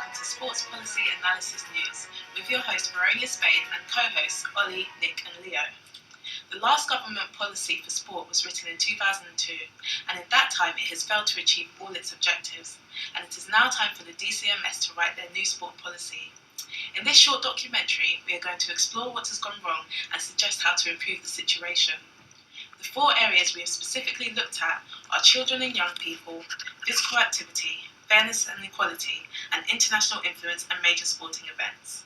welcome to Sports Policy Analysis News with your host Veronia, Spaine, and co-hosts Ollie, Nick and Leo. The last government policy for sport was written in 2002, and in that time it has failed to achieve all its objectives, and it is now time for the DCMS to write their new sport policy. In this short documentary, we are going to explore what has gone wrong and suggest how to improve the situation. The 4 areas we have specifically looked at are children and young people, physical activity, fairness and equality, and international influence and major sporting events.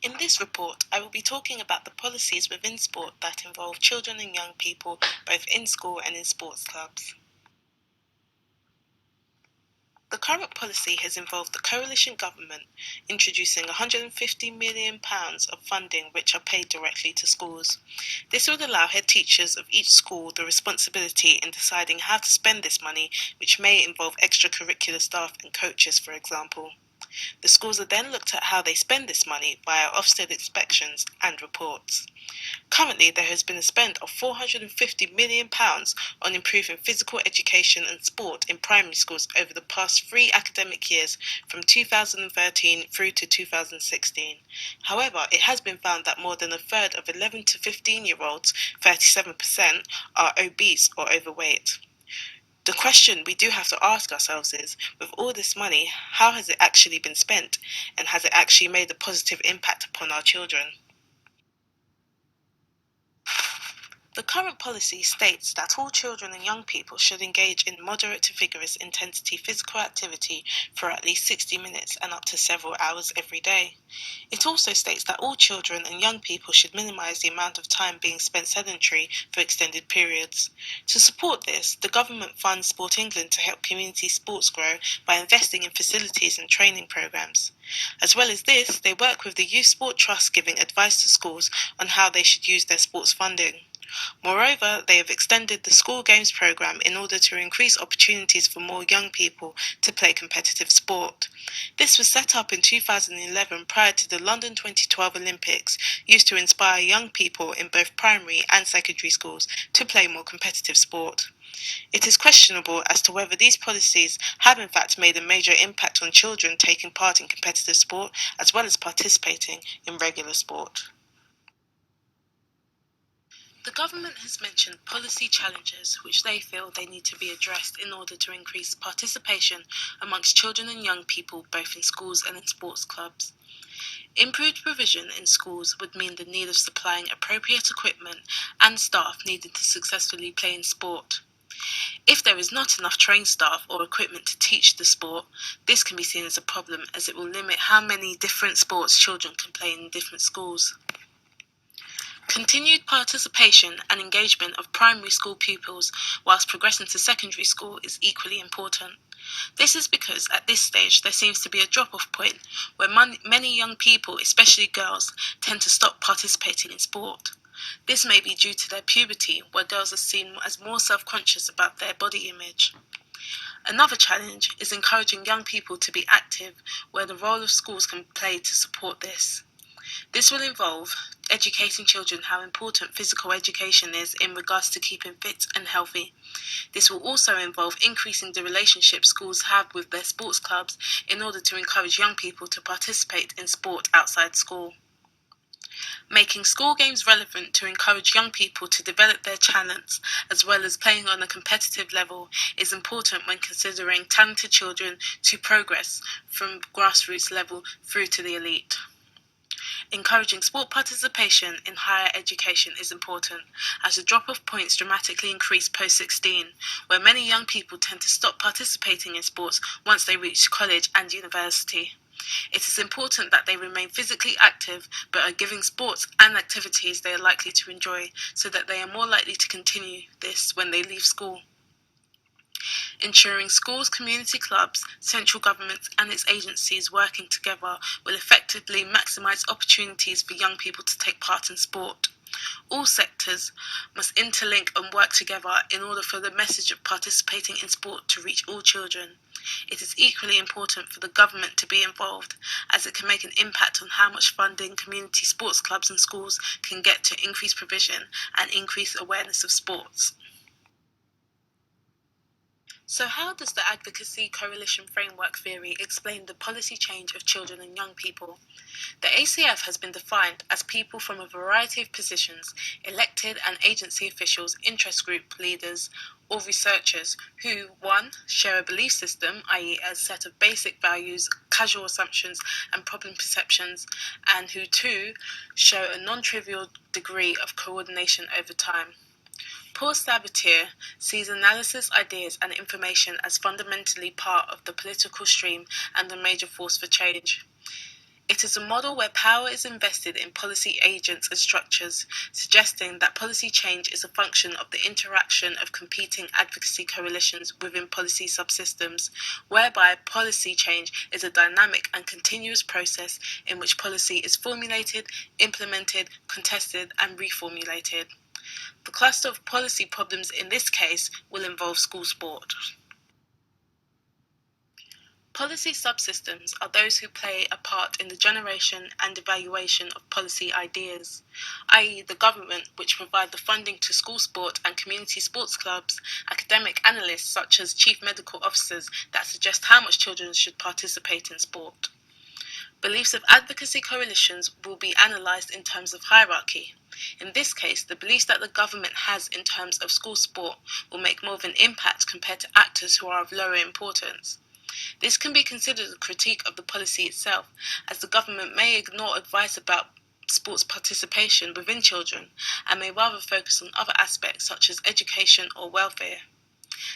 In this report, I will be talking about the policies within sport that involve children and young people, both in school and in sports clubs. The current policy has involved the coalition government introducing £150 million of funding which are paid directly to schools. This would allow head teachers of each school the responsibility in deciding how to spend this money, which may involve extracurricular staff and coaches, for example. The schools are then looked at how they spend this money via Ofsted inspections and reports. Currently, there has been a spend of £450 million on improving physical education and sport in primary schools over the past 3 academic years from 2013 through to 2016. However, it has been found that more than a third of 11 to 15-year-olds, 37%, are obese or overweight. The question we do have to ask ourselves is, with all this money, how has it actually been spent, and has it actually made a positive impact upon our children? The current policy states that all children and young people should engage in moderate to vigorous intensity physical activity for at least 60 minutes and up to several hours every day. It also states that all children and young people should minimise the amount of time being spent sedentary for extended periods. To support this, the government funds Sport England to help community sports grow by investing in facilities and training programmes. As well as this, they work with the Youth Sport Trust, giving advice to schools on how they should use their sports funding. Moreover, they have extended the school games programme in order to increase opportunities for more young people to play competitive sport. This was set up in 2011 prior to the London 2012 Olympics, used to inspire young people in both primary and secondary schools to play more competitive sport. It is questionable as to whether these policies have in fact made a major impact on children taking part in competitive sport as well as participating in regular sport. The government has mentioned policy challenges which they feel they need to be addressed in order to increase participation amongst children and young people both in schools and in sports clubs. Improved provision in schools would mean the need of supplying appropriate equipment and staff needed to successfully play in sport. If there is not enough trained staff or equipment to teach the sport, this can be seen as a problem as it will limit how many different sports children can play in different schools. Continued participation and engagement of primary school pupils whilst progressing to secondary school is equally important. This is because at this stage there seems to be a drop-off point where many young people, especially girls, tend to stop participating in sport. This may be due to their puberty, where girls are seen as more self-conscious about their body image. Another challenge is encouraging young people to be active, where the role of schools can play to support this. This will involve educating children how important physical education is in regards to keeping fit and healthy. This will also involve increasing the relationship schools have with their sports clubs in order to encourage young people to participate in sport outside school. Making school games relevant to encourage young people to develop their talents as well as playing on a competitive level is important when considering talented children to progress from grassroots level through to the elite. Encouraging sport participation in higher education is important, as the drop-off points dramatically increase post-16, where many young people tend to stop participating in sports once they reach college and university. It is important that they remain physically active but are given sports and activities they are likely to enjoy, so that they are more likely to continue this when they leave school. Ensuring schools, community clubs, central governments and its agencies working together will effectively maximise opportunities for young people to take part in sport. All sectors must interlink and work together in order for the message of participating in sport to reach all children. It is equally important for the government to be involved, as it can make an impact on how much funding community sports clubs and schools can get to increase provision and increase awareness of sports. So, how does the Advocacy Coalition Framework theory explain the policy change of children and young people? The ACF has been defined as people from a variety of positions, elected and agency officials, interest group leaders, or researchers who, 1. Share a belief system, i.e., a set of basic values, casual assumptions, and problem perceptions, and who, 2. Show a non trivial degree of coordination over time. Paul Sabatier sees analysis, ideas, and information as fundamentally part of the political stream and a major force for change. It is a model where power is invested in policy agents and structures, suggesting that policy change is a function of the interaction of competing advocacy coalitions within policy subsystems, whereby policy change is a dynamic and continuous process in which policy is formulated, implemented, contested, and reformulated. The cluster of policy problems in this case will involve school sport. Policy subsystems are those who play a part in the generation and evaluation of policy ideas, i.e., the government, which provide the funding to school sport and community sports clubs, academic analysts such as chief medical officers that suggest how much children should participate in sport. Beliefs of advocacy coalitions will be analysed in terms of hierarchy. In this case, the beliefs that the government has in terms of school sport will make more of an impact compared to actors who are of lower importance. This can be considered a critique of the policy itself, as the government may ignore advice about sports participation within children and may rather focus on other aspects such as education or welfare.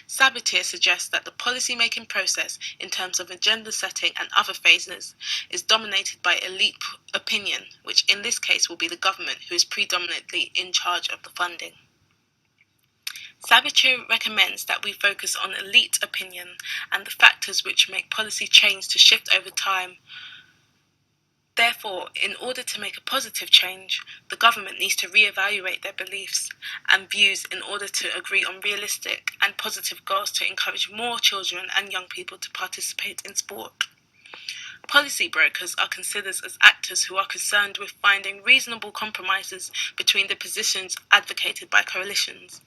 Sabatier suggests that the policy-making process, in terms of agenda setting and other phases, is dominated by elite opinion, which in this case will be the government who is predominantly in charge of the funding. Sabatier recommends that we focus on elite opinion and the factors which make policy change to shift over time. Therefore, in order to make a positive change, the government needs to re-evaluate their beliefs and views in order to agree on realistic and positive goals to encourage more children and young people to participate in sport. Policy brokers are considered as actors who are concerned with finding reasonable compromises between the positions advocated by coalitions.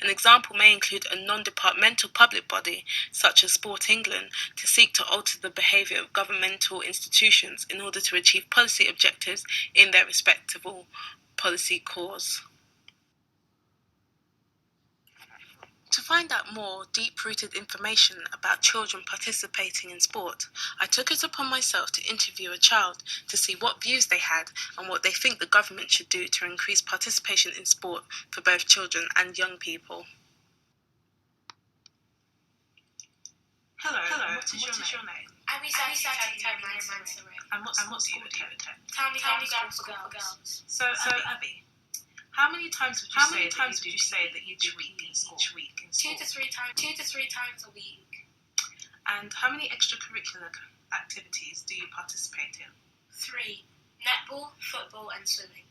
An example may include a non-departmental public body, such as Sport England, to seek to alter the behaviour of governmental institutions in order to achieve policy objectives in their respective policy cause. To find out more deep-rooted information about children participating in sport, I took it upon myself to interview a child to see what views they had and what they think the government should do to increase participation in sport for both children and young people. Hello, what is your name? I'm Ryoichi Mansuri. And what school do you attend? Townley Grammar School for Girls. So Abby, how many times would you say that you do each week in school? 2 to 3 times a week. And how many extracurricular activities do you participate in? 3. Netball, football and swimming.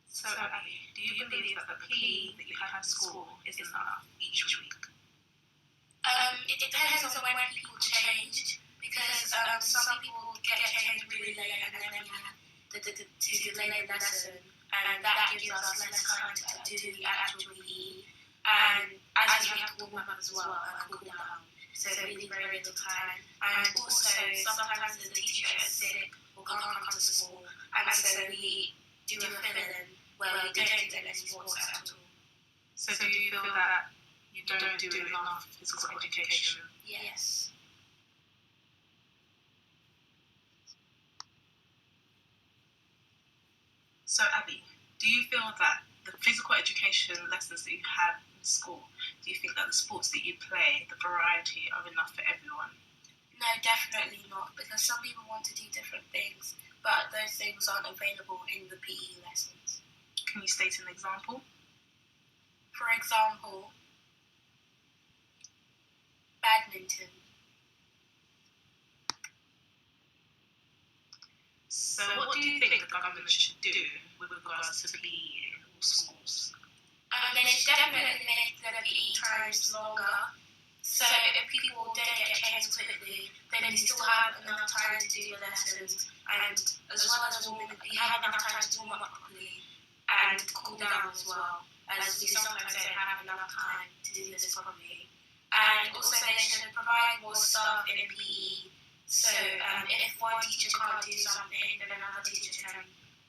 So Abby, do you believe that the PE that you have at school is enough each week? It depends on when people change, because some people get changed really late and then we have to delay the lesson, and that gives us less time to do the actual PE, and as we have to warm up as well and cool down, so we need very little time. And also sometimes the teacher is sick or can't come to school, and so we do a fill-in where we don't do any sports at all. So do you feel that you don't do enough physical education? Yes. So Abby, do you feel that the physical education lessons that you have in school, do you think that the sports that you play, the variety, are enough for everyone? No, definitely not, because some people want to do different things, but those things aren't available in the PE lessons. Can you state an example? For example, badminton. So what do you think the government should do with regards to PE in all schools? They should definitely make the PE times longer, so if people don't get changed quickly, they women, you still have enough time to do your lessons, and as well as women, you have enough time to warm up properly and cool down as well, as we sometimes don't have enough time to do this properly. And also they should provide more staff in PE, so if one teacher can't do something, then another teacher can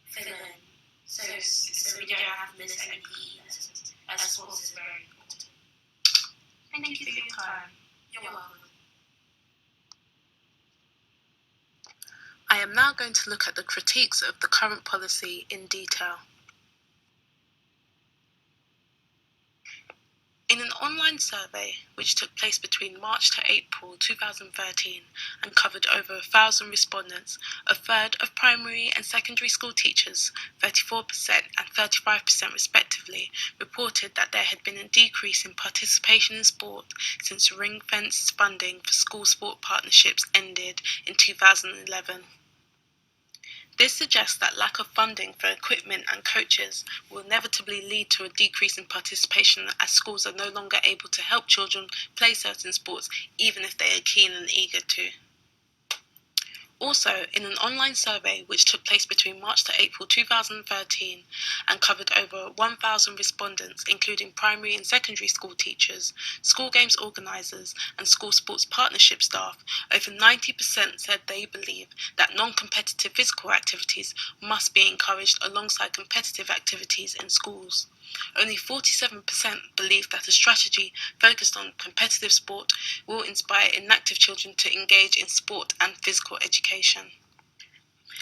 fill in, so we don't have to miss any PE lessons, as sports is very important. Thank you for your time. You're welcome. I am now going to look at the critiques of the current policy in detail. In an online survey which took place between March to April 2013 and covered over 1,000 respondents, a third of primary and secondary school teachers, 34% and 35% respectively, reported that there had been a decrease in participation in sport since ring-fenced funding for school sport partnerships ended in 2011. This suggests that lack of funding for equipment and coaches will inevitably lead to a decrease in participation, as schools are no longer able to help children play certain sports even if they are keen and eager to. Also, in an online survey which took place between March to April 2013 and covered over 1,000 respondents, including primary and secondary school teachers, school games organisers and school sports partnership staff, over 90% said they believe that non-competitive physical activities must be encouraged alongside competitive activities in schools. Only 47% believe that a strategy focused on competitive sport will inspire inactive children to engage in sport and physical education.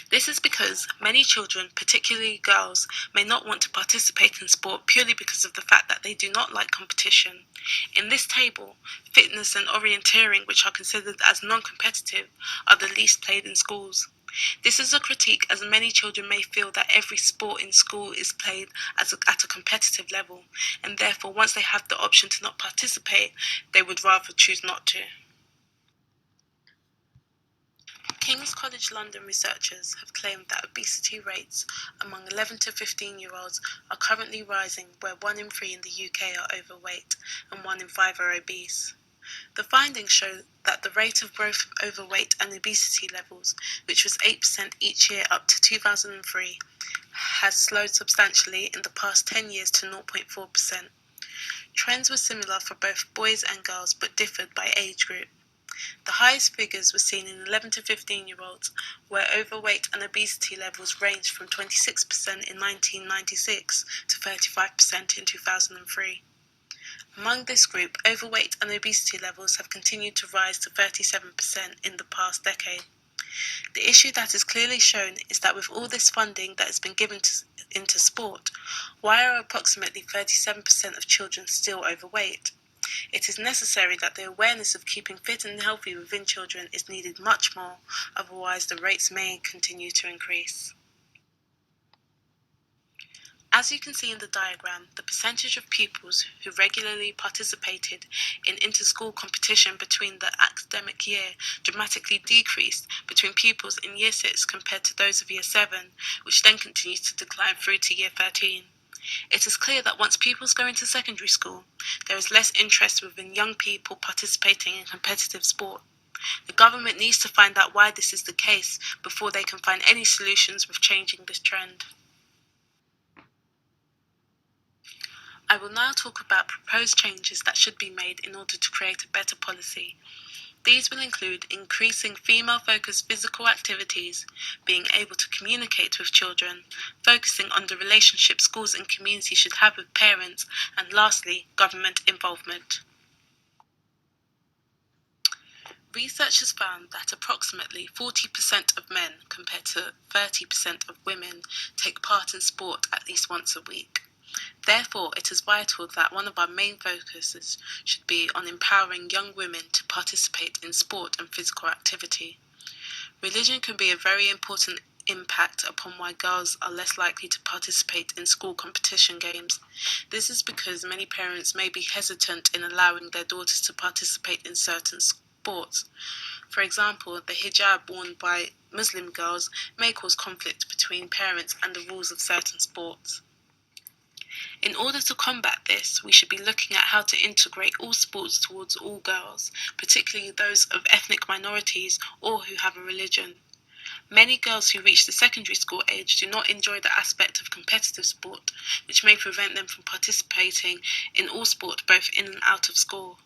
This is because many children, particularly girls, may not want to participate in sport purely because of the fact that they do not like competition. In this table, fitness and orienteering, which are considered as non-competitive, are the least played in schools. This is a critique, as many children may feel that every sport in school is played at a competitive level, and therefore once they have the option to not participate, they would rather choose not to. King's College London researchers have claimed that obesity rates among 11 to 15-year-olds are currently rising, where 1 in 3 in the UK are overweight and 1 in 5 are obese. The findings show that the rate of growth of overweight and obesity levels, which was 8% each year up to 2003, has slowed substantially in the past 10 years to 0.4%. Trends were similar for both boys and girls but differed by age group. The highest figures were seen in 11 to 15-year-olds, where overweight and obesity levels ranged from 26% in 1996 to 35% in 2003. Among this group, overweight and obesity levels have continued to rise to 37% in the past decade. The issue that is clearly shown is that with all this funding that has been given into sport, why are approximately 37% of children still overweight? It is necessary that the awareness of keeping fit and healthy within children is needed much more, otherwise the rates may continue to increase. As you can see in the diagram, the percentage of pupils who regularly participated in inter-school competition between the academic year dramatically decreased between pupils in Year 6 compared to those of Year 7, which then continues to decline through to Year 13. It is clear that once pupils go into secondary school, there is less interest within young people participating in competitive sport. The government needs to find out why this is the case before they can find any solutions with changing this trend. I will now talk about proposed changes that should be made in order to create a better policy. These will include increasing female-focused physical activities, being able to communicate with children, focusing on the relationship schools and communities should have with parents, and lastly, government involvement. Research has found that approximately 40% of men compared to 30% of women take part in sport at least once a week. Therefore, it is vital that one of our main focuses should be on empowering young women to participate in sport and physical activity. Religion can be a very important impact upon why girls are less likely to participate in school competition games. This is because many parents may be hesitant in allowing their daughters to participate in certain sports. For example, the hijab worn by Muslim girls may cause conflict between parents and the rules of certain sports. In order to combat this, we should be looking at how to integrate all sports towards all girls, particularly those of ethnic minorities or who have a religion. Many girls who reach the secondary school age do not enjoy the aspect of competitive sport, which may prevent them from participating in all sport both in and out of school.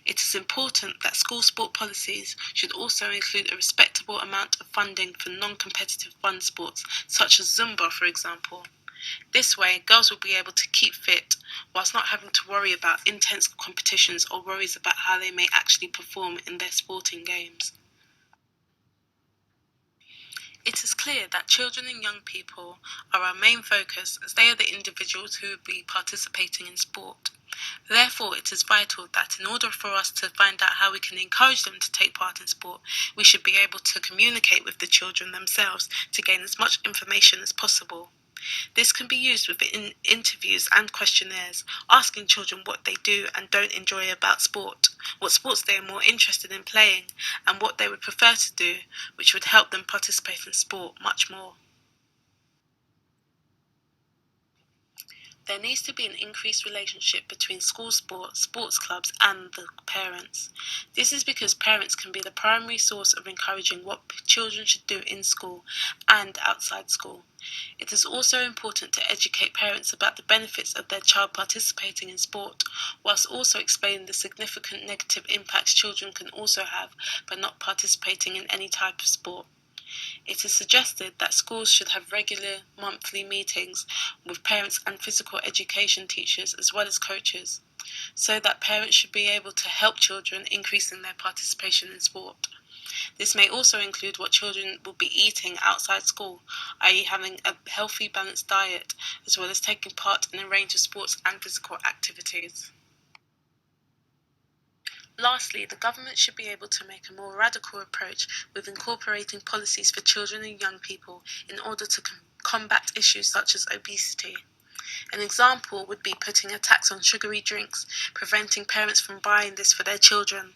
It is important that school sport policies should also include a respectable amount of funding for non-competitive fun sports, such as Zumba, for example. This way, girls will be able to keep fit whilst not having to worry about intense competitions or worries about how they may actually perform in their sporting games. It is clear that children and young people are our main focus as they are the individuals who will be participating in sport. Therefore, it is vital that in order for us to find out how we can encourage them to take part in sport, we should be able to communicate with the children themselves to gain as much information as possible. This can be used within interviews and questionnaires, asking children what they do and don't enjoy about sport, what sports they are more interested in playing, and what they would prefer to do, which would help them participate in sport much more. There needs to be an increased relationship between school sports, sports clubs, and the parents. This is because parents can be the primary source of encouraging what children should do in school and outside school. It is also important to educate parents about the benefits of their child participating in sport, whilst also explaining the significant negative impacts children can also have by not participating in any type of sport. It is suggested that schools should have regular monthly meetings with parents and physical education teachers as well as coaches, so that parents should be able to help children increase in their participation in sport. This may also include what children will be eating outside school, i.e. having a healthy, balanced diet, as well as taking part in a range of sports and physical activities. Lastly, the government should be able to make a more radical approach with incorporating policies for children and young people in order to combat issues such as obesity. An example would be putting a tax on sugary drinks, preventing parents from buying this for their children.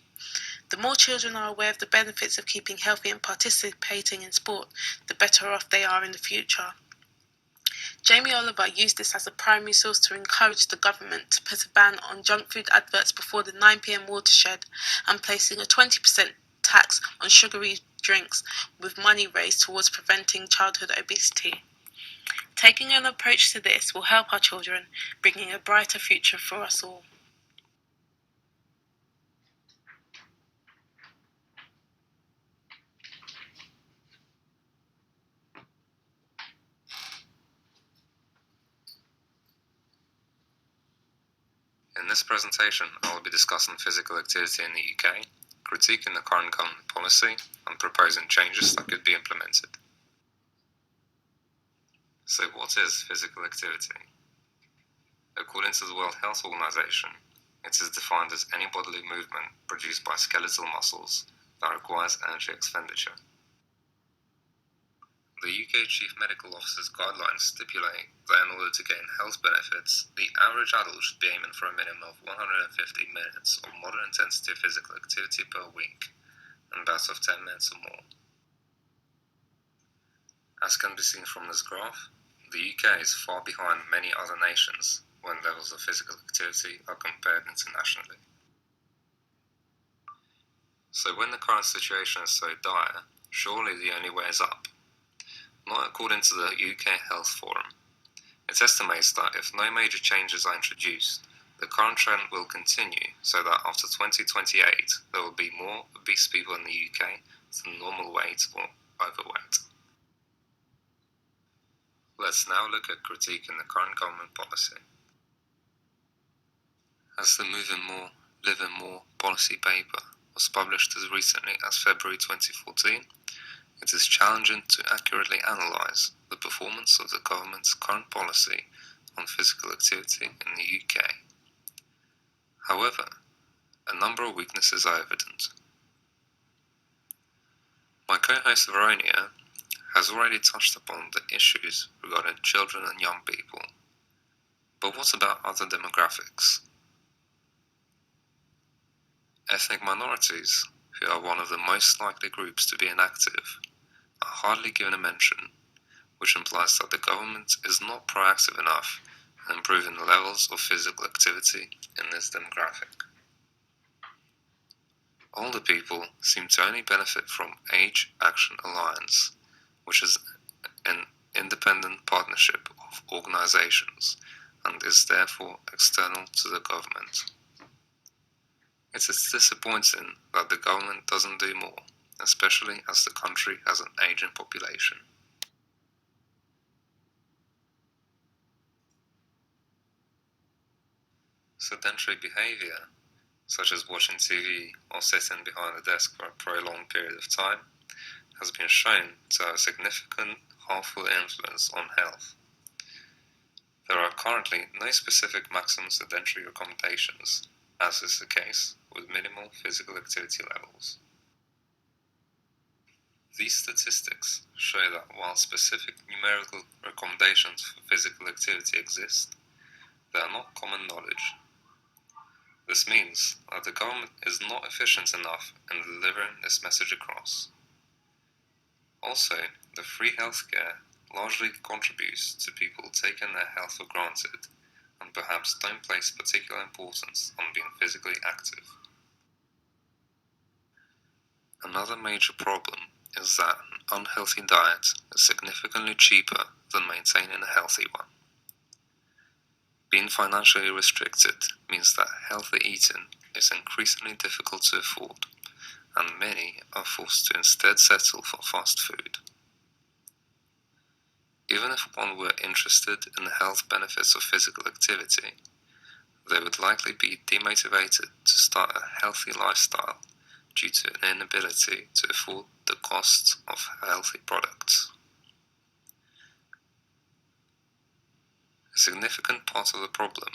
The more children are aware of the benefits of keeping healthy and participating in sport, the better off they are in the future. Jamie Oliver used this as a primary source to encourage the government to put a ban on junk food adverts before the 9 p.m. watershed and placing a 20% tax on sugary drinks with money raised towards preventing childhood obesity. Taking an approach to this will help our children, bringing a brighter future for us all. In this presentation, I will be discussing physical activity in the UK, critiquing the current government policy, and proposing changes that could be implemented. So what is physical activity? According to the World Health Organization, it is defined as any bodily movement produced by skeletal muscles that requires energy expenditure. The UK Chief Medical Officer's guidelines stipulate that in order to gain health benefits, the average adult should be aiming for a minimum of 150 minutes of moderate intensity physical activity per week, and bouts of 10 minutes or more. As can be seen from this graph, the UK is far behind many other nations when levels of physical activity are compared internationally. So when the current situation is so dire, surely the only way is up. Not according to the UK Health Forum. It estimates that if no major changes are introduced, the current trend will continue so that after 2028 there will be more obese people in the UK than normal weight or overweight. Let's now look at critiquing the current government policy. As the Moving More, Living More policy paper was published as recently as February 2014, it is challenging to accurately analyse the performance of the government's current policy on physical activity in the UK. However, a number of weaknesses are evident. My co-host Veronia has already touched upon the issues regarding children and young people. But what about other demographics? Ethnic minorities, who are one of the most likely groups to be inactive, are hardly given a mention, which implies that the government is not proactive enough and improving the levels of physical activity in this demographic. Older people seem to only benefit from Age Action Alliance, which is an independent partnership of organizations and is therefore external to the government. It is disappointing that the government doesn't do more, especially as the country has an aging population. Sedentary behavior, such as watching TV or sitting behind a desk for a prolonged period of time, has been shown to have a significant harmful influence on health. There are currently no specific maximum sedentary recommendations, as is the case with minimal physical activity levels. These statistics show that while specific numerical recommendations for physical activity exist, they are not common knowledge. This means that the government is not efficient enough in delivering this message across. Also, the free healthcare largely contributes to people taking their health for granted and perhaps don't place particular importance on being physically active. Another major problem is that an unhealthy diet is significantly cheaper than maintaining a healthy one. Being financially restricted means that healthy eating is increasingly difficult to afford, and many are forced to instead settle for fast food. Even if one were interested in the health benefits of physical activity, they would likely be demotivated to start a healthy lifestyle due to an inability to afford the costs of healthy products. A significant part of the problem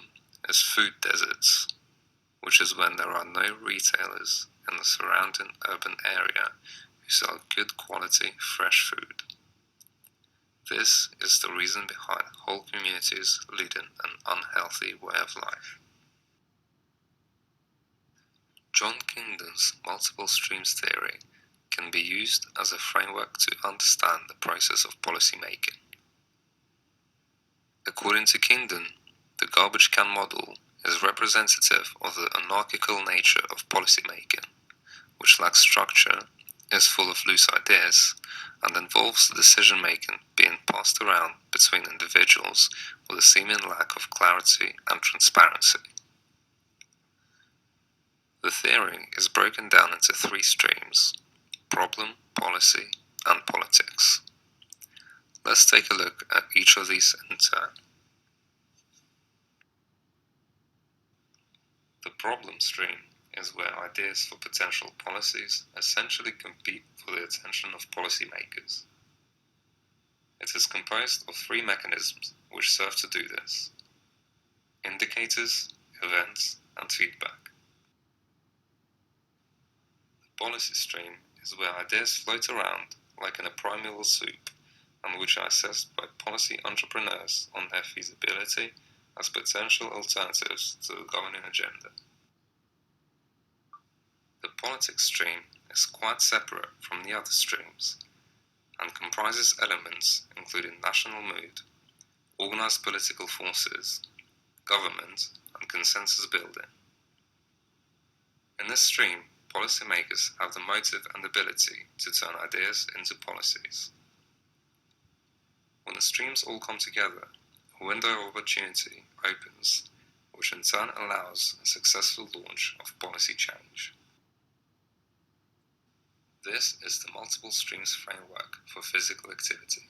is food deserts, which is when there are no retailers in the surrounding urban area who sell good quality fresh food. This is the reason behind whole communities leading an unhealthy way of life. John Kingdon's multiple streams theory can be used as a framework to understand the process of policy making. According to Kingdon, the garbage can model is representative of the anarchical nature of policy making, which lacks structure, is full of loose ideas, and involves decision making being passed around between individuals with a seeming lack of clarity and transparency. The theory is broken down into three streams: problem, policy, and politics. Let's take a look at each of these in turn. The problem stream is where ideas for potential policies essentially compete for the attention of policymakers. It is composed of three mechanisms which serve to do this: indicators, events, and feedback. The policy stream is where ideas float around like in a primeval soup, and which are assessed by policy entrepreneurs on their feasibility as potential alternatives to the governing agenda. The politics stream is quite separate from the other streams and comprises elements including national mood, organized political forces, government, and consensus building. In this stream, policymakers have the motive and ability to turn ideas into policies. When the streams all come together, a window of opportunity opens, which in turn allows a successful launch of policy change. This is the multiple streams framework for physical activity.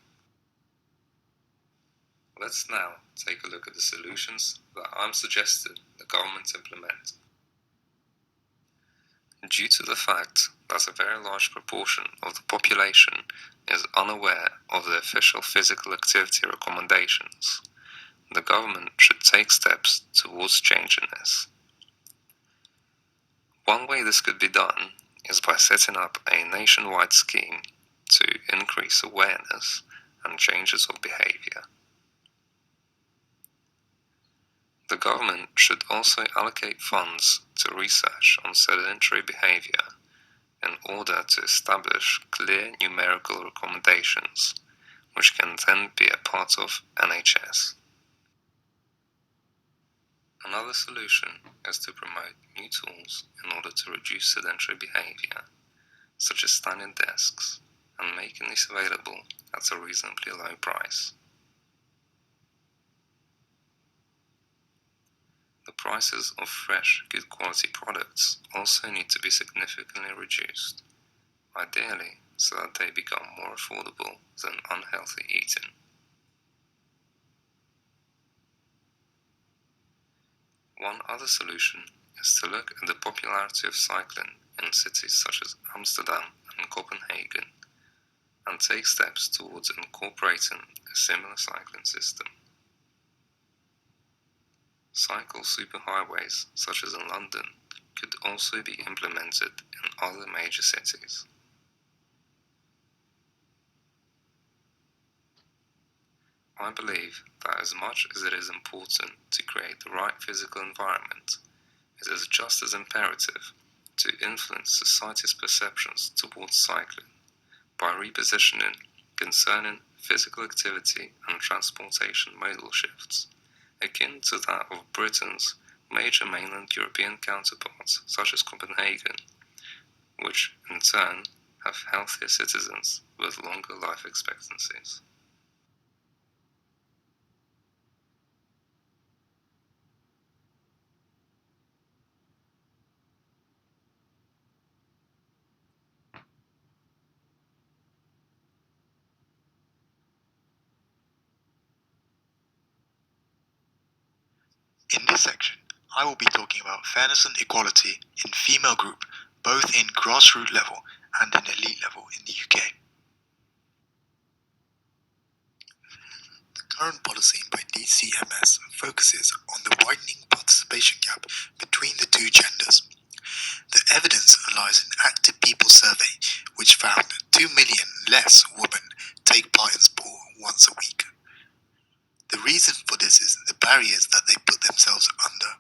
Let's now take a look at the solutions that I'm suggesting the government implement. Due to the fact that a very large proportion of the population is unaware of the official physical activity recommendations, the government should take steps towards changing this. One way this could be done is by setting up a nationwide scheme to increase awareness and changes of behavior. The government should also allocate funds to research on sedentary behavior in order to establish clear numerical recommendations, which can then be a part of NHS. Another solution is to promote new tools in order to reduce sedentary behavior, such as standing desks, and making these available at a reasonably low price. The prices of fresh, good quality products also need to be significantly reduced, ideally so that they become more affordable than unhealthy eating. One other solution is to look at the popularity of cycling in cities such as Amsterdam and Copenhagen and take steps towards incorporating a similar cycling system. Cycle superhighways, such as in London, could also be implemented in other major cities. I believe that as much as it is important to create the right physical environment, it is just as imperative to influence society's perceptions towards cycling by repositioning concerning physical activity and transportation modal shifts, akin to that of Britain's major mainland European counterparts, such as Copenhagen, which in turn have healthier citizens with longer life expectancies. In this section, I will be talking about fairness and equality in female group, both in grassroots level and in elite level in the UK. The current policy by DCMS focuses on the widening participation gap between the two genders. The evidence lies in Active People Survey, which found 2 million less women take part in sport once a week. The reason for this is the barriers that they put themselves under.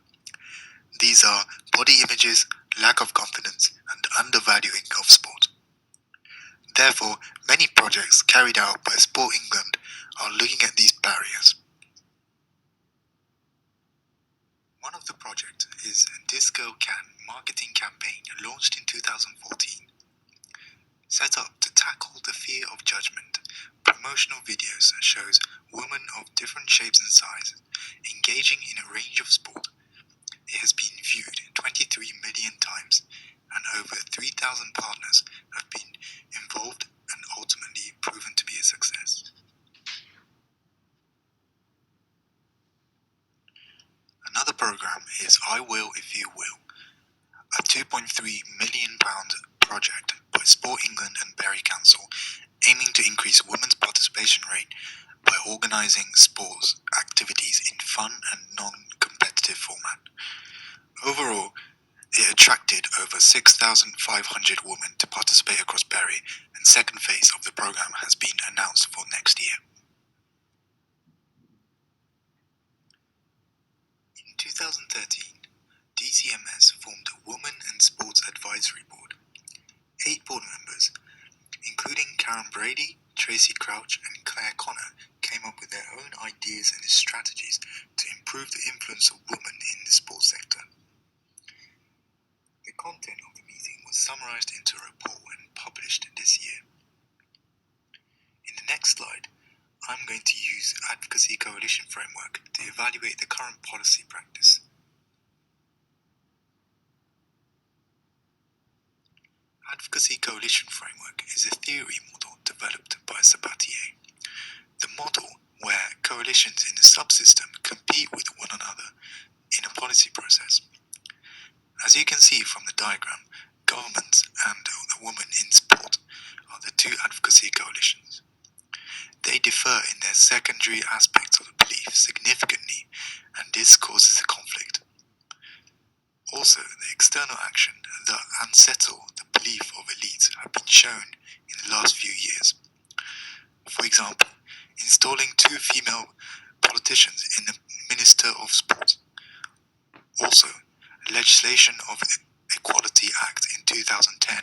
These are body images, lack of confidence, and undervaluing of sport. Therefore, many projects carried out by Sport England are looking at these barriers. One of the projects is This Girl Can marketing campaign launched in 2014. Set up to tackle the fear of judgment, promotional videos shows women of different shapes and sizes engaging in a range of sport. It has been viewed 23 million times, and over 3,000 partners have been involved and ultimately proven to be a success. Another program is I Will If You Will, a £2.3 million project by Sport England and Bury Council, aiming to increase women's participation rate by organising sports activities in fun and non-competitive format. Overall, it attracted over 6,500 women to participate across Bury, and second phase of the programme has been announced for next year. In 2013, DCMS formed a Women and Sports Advisory Board. 8 board members, including Karen Brady, Tracy Crouch and Claire Connor, came up with their own ideas and strategies to improve the influence of women in the sports sector. The content of the meeting was summarised into a report and published this year. In the next slide, I'm going to use Advocacy Coalition Framework to evaluate the current policy practice. Advocacy Coalition Framework is a theory model developed by Sabatier. The model where coalitions in a subsystem compete with one another in a policy process. As you can see from the diagram, governments and the women in sport are the two advocacy coalitions. They differ in their secondary aspects of the belief significantly, and this causes a conflict. Also, the external action that unsettle the belief of elites have been shown in the last few years. For example, installing 2 female politicians in the Minister of Sport. Also, legislation of Equality Act in 2010,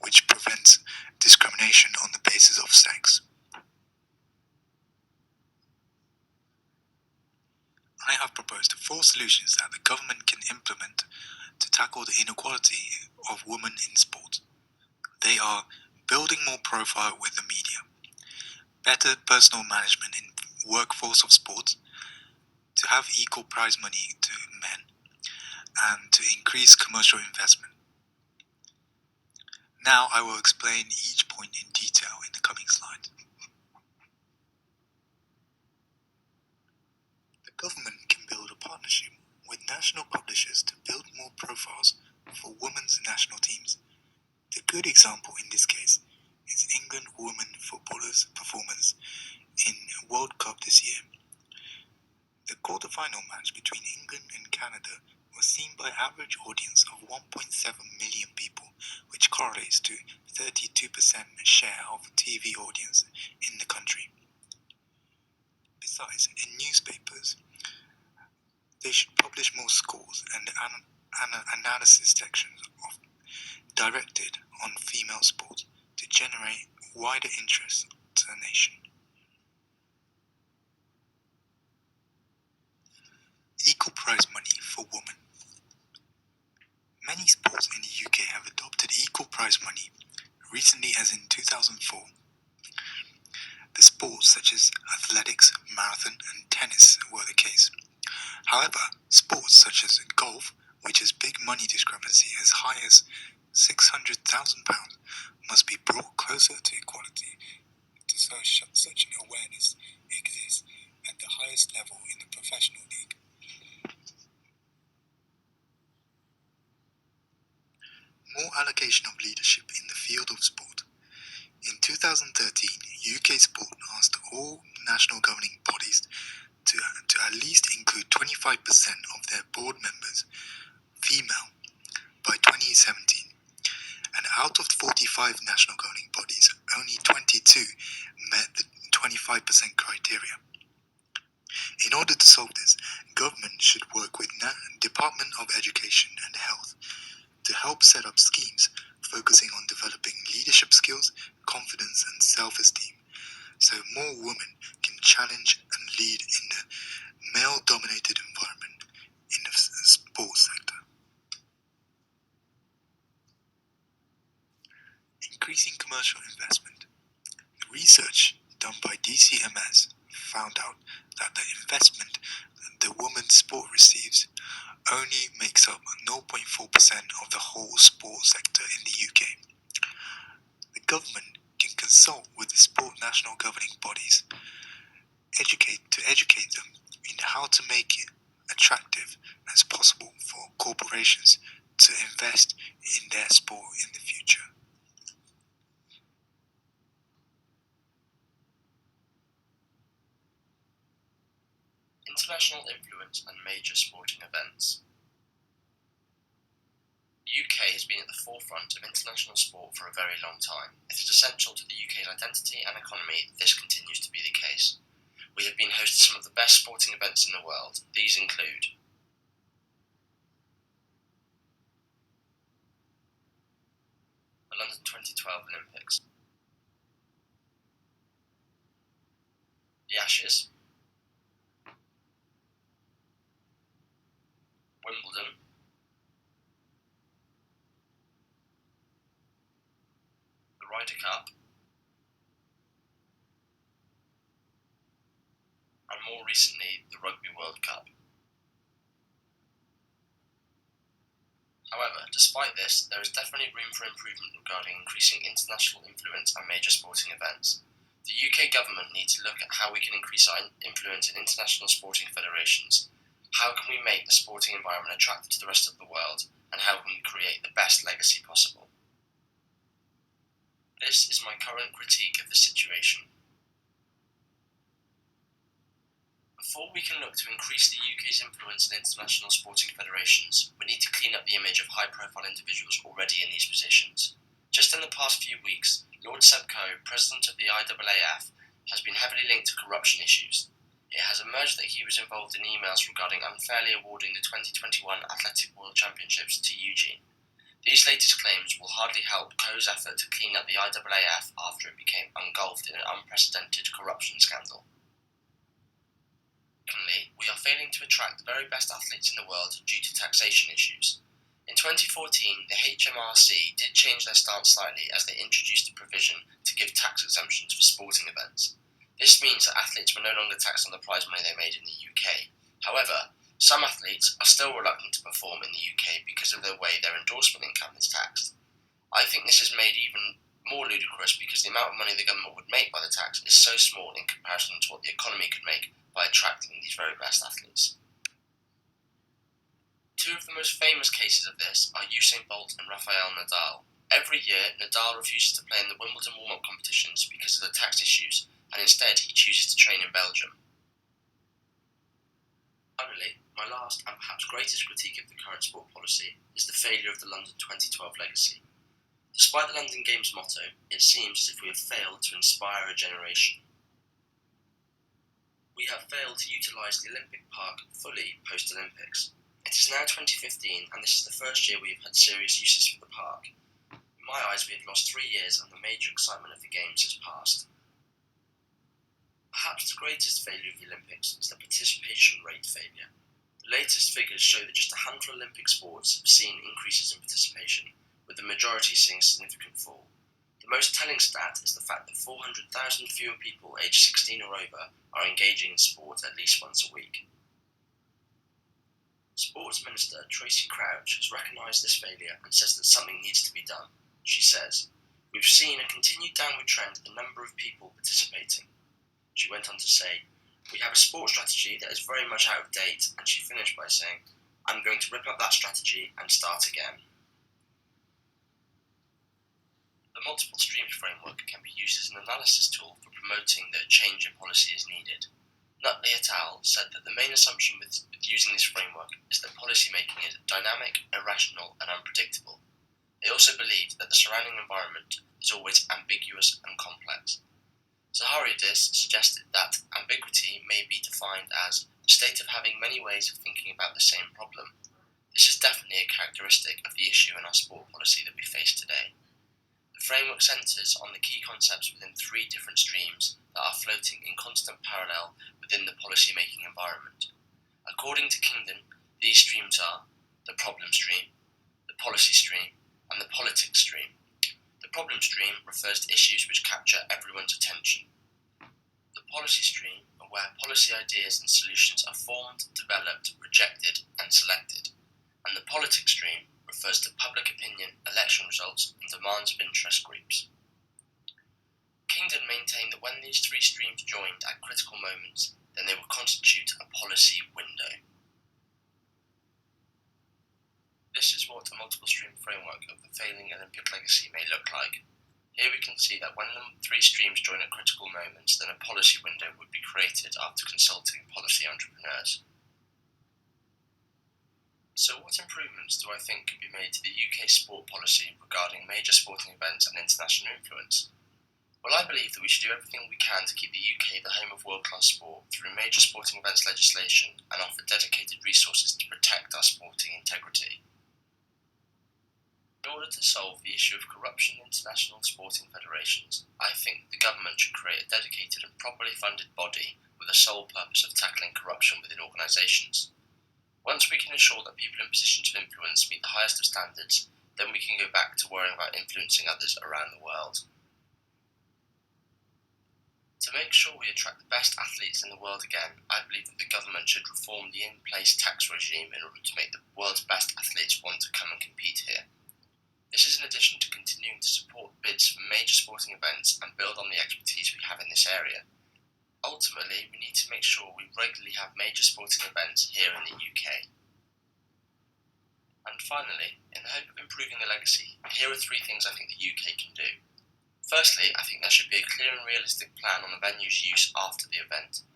which prevents discrimination on the basis of sex. I have proposed 4 solutions that the government can implement to tackle the inequality of women in sport. They are building more profile with the media, better personal management in workforce of sports, to have equal prize money to men, and to increase commercial investment. Now I will explain each point in detail in the coming slides. The government can build a partnership with national publishers to build more profiles for women's national teams. The good example in this case is England women footballers' performance in World Cup this year. The quarter-final match between England and Canada was seen by average audience of 1.7 million people, which correlates to 32% share of TV audience in the country. Besides, in newspapers, they should publish more scores and analysis sections directed on female sports to generate wider interest to the nation. Equal prize money for women. Many sports in the UK have adopted equal prize money, recently as in 2004. The sports such as athletics, marathon and tennis were the case. However, sports such as golf, which has big money discrepancy as high as £600,000, must be brought closer to equality to such an awareness exists at the highest level in the professional league. More allocation of leadership in the field of sport. In 2013, UK Sport asked all national governing bodies to at least include 25% of their board members female by 2017. And out of 45 national governing bodies, only 22 met the 25% criteria. In order to solve this, government should work with Department of Education and Health to help set up schemes focusing on developing leadership skills, confidence and self-esteem, so more women can challenge and lead in the male-dominated environment in the sports sector. Increasing commercial investment. Research done by DCMS found out that the investment the women's sport receives only makes up 0.4% of the whole sport sector in the UK. The government can consult with the sport national governing bodies to educate them in how to make it attractive as possible for corporations to invest in their sport in the future. International influence and major sporting events. The UK has been at the forefront of international sport for a very long time. It is essential to the UK's identity and economy that this continues to be the case. We have been host to some of the best sporting events in the world. These include the London 2012 Olympics, the Ashes, Wimbledon, the Ryder Cup, and more recently, the Rugby World Cup. However, despite this, there is definitely room for improvement regarding increasing international influence and major sporting events. The UK government needs to look at how we can increase our influence in international sporting federations. How can we make the sporting environment attractive to the rest of the world, and how can we create the best legacy possible? This is my current critique of the situation. Before we can look to increase the UK's influence in international sporting federations, we need to clean up the image of high-profile individuals already in these positions. Just in the past few weeks, Lord Seb Coe, president of the IAAF, has been heavily linked to corruption issues. It has emerged that he was involved in emails regarding unfairly awarding the 2021 Athletic World Championships to Eugene. These latest claims will hardly help Coe's effort to clean up the IAAF after it became engulfed in an unprecedented corruption scandal. Secondly, we are failing to attract the very best athletes in the world due to taxation issues. In 2014, the HMRC did change their stance slightly as they introduced a provision to give tax exemptions for sporting events. This means that athletes were no longer taxed on the prize money they made in the UK. However, some athletes are still reluctant to perform in the UK because of the way their endorsement income is taxed. I think this is made even more ludicrous because the amount of money the government would make by the tax is so small in comparison to what the economy could make by attracting these very best athletes. Two of the most famous cases of this are Usain Bolt and Rafael Nadal. Every year, Nadal refuses to play in the Wimbledon warm-up competitions because of the tax issues, and instead he chooses to train in Belgium. Finally, my last and perhaps greatest critique of the current sport policy is the failure of the London 2012 legacy. Despite the London Games motto, it seems as if we have failed to inspire a generation. We have failed to utilise the Olympic Park fully post-Olympics. It is now 2015 and this is the first year we have had serious uses for the park. In my eyes, we have lost 3 years and the major excitement of the Games has passed. Perhaps the greatest failure of the Olympics is the participation rate failure. The latest figures show that just a handful of Olympic sports have seen increases in participation, with the majority seeing a significant fall. The most telling stat is the fact that 400,000 fewer people aged 16 or over are engaging in sport at least once a week. Sports Minister Tracy Crouch has recognised this failure and says that something needs to be done. She says, "We've seen a continued downward trend in the number of people participating." She went on to say, "We have a sports strategy that is very much out of date," and she finished by saying, "I'm going to rip up that strategy and start again." The multiple streams framework can be used as an analysis tool for promoting that a change in policy is needed. Nutley et al. Said that the main assumption with using this framework is that policy making is dynamic, irrational, and unpredictable. They also believed that the surrounding environment is always ambiguous and complex. Zahariadis suggested that ambiguity may be defined as the state of having many ways of thinking about the same problem. This is definitely a characteristic of the issue in our sport policy that we face today. The framework centres on the key concepts within 3 different streams that are floating in constant parallel within the policy-making environment. According to Kingdon, these streams are the problem stream, the policy stream, and the politics stream. The problem stream refers to issues which capture everyone's attention. The policy stream are where policy ideas and solutions are formed, developed, rejected, and selected. And the politics stream refers to public opinion, election results, and demands of interest groups. Kingdon maintained that when these 3 streams joined at critical moments, then they would constitute a policy window. This is what a multiple stream framework of the failing Olympic legacy may look like. Here we can see that when the 3 streams join at critical moments, then a policy window would be created after consulting policy entrepreneurs. So what improvements do I think could be made to the UK sport policy regarding major sporting events and international influence? Well, I believe that we should do everything we can to keep the UK the home of world-class sport through major sporting events legislation and offer dedicated resources to protect our sporting integrity. In order to solve the issue of corruption in international sporting federations, I think the government should create a dedicated and properly funded body with the sole purpose of tackling corruption within organisations. Once we can ensure that people in positions of influence meet the highest of standards, then we can go back to worrying about influencing others around the world. To make sure we attract the best athletes in the world again, I believe that the government should reform the in-place tax regime in order to make the world's best athletes want to come and compete here. This is in addition to continuing to support bids for major sporting events and build on the expertise we have in this area. Ultimately, we need to make sure we regularly have major sporting events here in the UK. And finally, in the hope of improving the legacy, here are 3 things I think the UK can do. Firstly, I think there should be a clear and realistic plan on the venue's use after the event.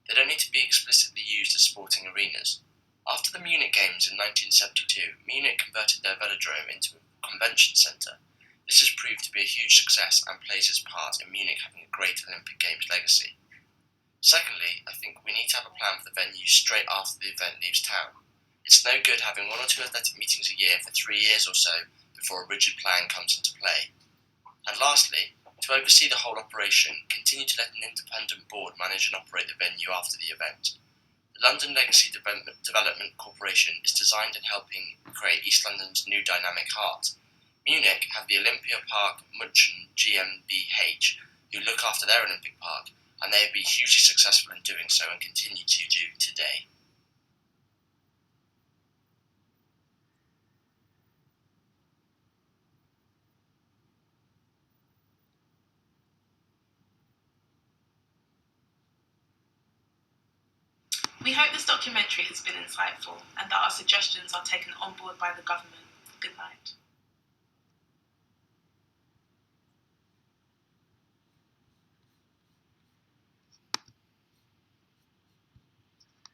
They don't need to be explicitly used as sporting arenas. After the Munich Games in 1972, Munich converted their velodrome into a convention centre. This has proved to be a huge success and plays its part in Munich having a great Olympic Games legacy. Secondly, I think we need to have a plan for the venue straight after the event leaves town. It's no good having 1 or 2 athletic meetings a year for 3 years or so before a rigid plan comes into play. And lastly, to oversee the whole operation, continue to let an independent board manage and operate the venue after the event. The London Legacy Development Corporation is designed and helping create East London's new dynamic heart. Munich have the Olympia Park München GmbH, who look after their Olympic Park, and they have been hugely successful in doing so and continue to do today. We hope this documentary has been insightful and that our suggestions are taken on board by the government.